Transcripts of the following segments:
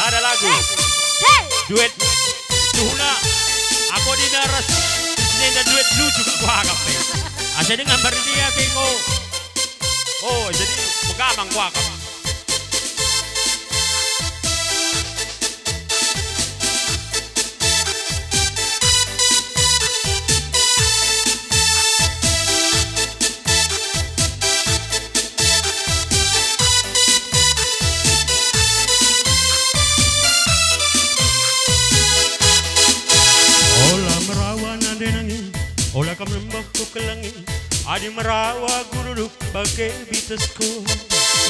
ada lagu duet Tuhuna aku di naras ini ada duet lu juga gua agak jadi ngambar dia bingo oh jadi megamang gua agak olah kam lembahku ke langit adi merawa guruduk pakai bitasku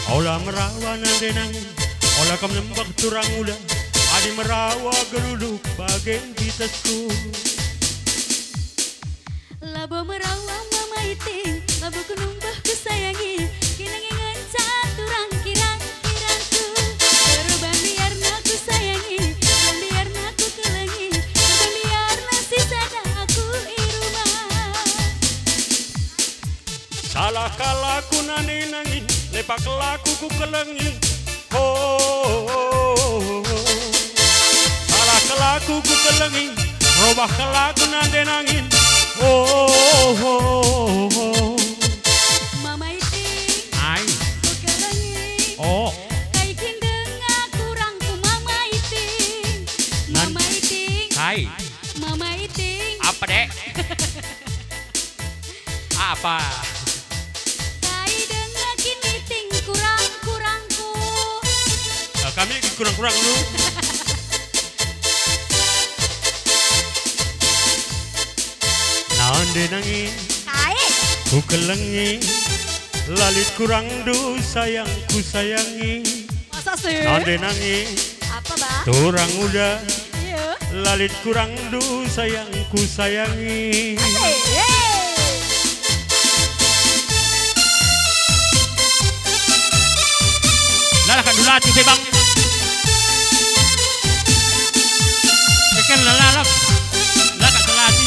olah merawa nande nangin olah kam lembah turang ulah adi merawa guruduk pakai bitasku labo merawa mama iting labo kunumbah ku sayangi kinangingan caturang kirang-kirangku teruban biar naku sayangi dan biar naku kelangi teruban biar nasi sada aku salah kalaku nani nangin lepak laku ku kelengi oh salah kalaku ku kelengi robah kalaku nande nangin oh mama iting ai ku kelengi oh kai kindeng aku rangku mama iting hai mama iting apa dek apa kami kurang-kurang dulu. Nande nangin, ku kelengi, lalit kurang du sayangku sayangi. Masa sih? Nande nangin, apa bah? turang udah, iya. lalit kurang du sayangku sayangi. Lalakan dulu hati bang. Kan lalap, lakat selati.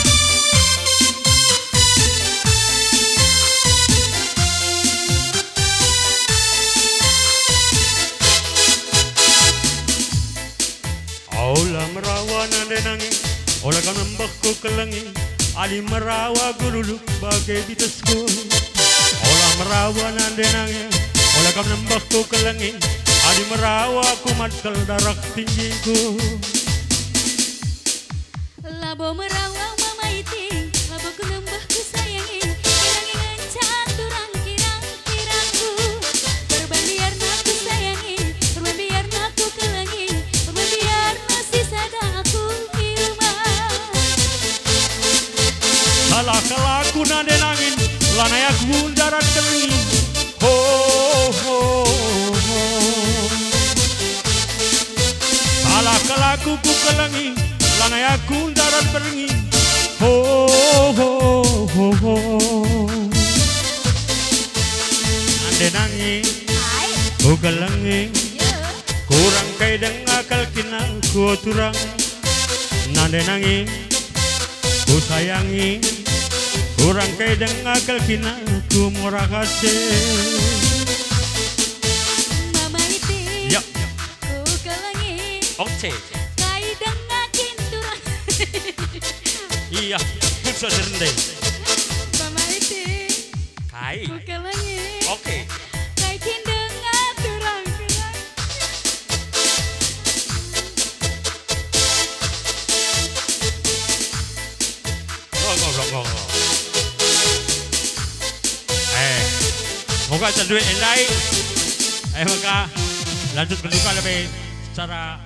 Olah merawa nande nangin, olah kan membahku kelengi, ali merawa gululuk bagai bitasku. Olah merawa nande nangin, olah kan membahku kelengi, ali merawa kumatkal darah tinggiku. Labo merawa mama iting, labo kunembah ku sayangi, kinangingan caturang kirang-kirangku. Berban biar naku sayangi, berban biar naku kelangi, berban biar nasi sada aku irumah. Salah kalaku nande nangin, lanayak bundaran kelengi. Salah kalaku ku kelengi, lanai aku darat berengi. Ande nangis, ku kelengi, kurang kaya dengan akal kina ku turang. Nande nangis, ku sayangi, kurang kaya dengan akal kina ku murah kasih. Mama iting, Ya. ku kelangi, Oke. kai dengakin turang. Iya, bisa serendai. Mama iting, Kai. ku kelangi, Oke. kai kindeng turang kirang. Rong. Moga duit yang lain. Maka lanjut berduka lebih secara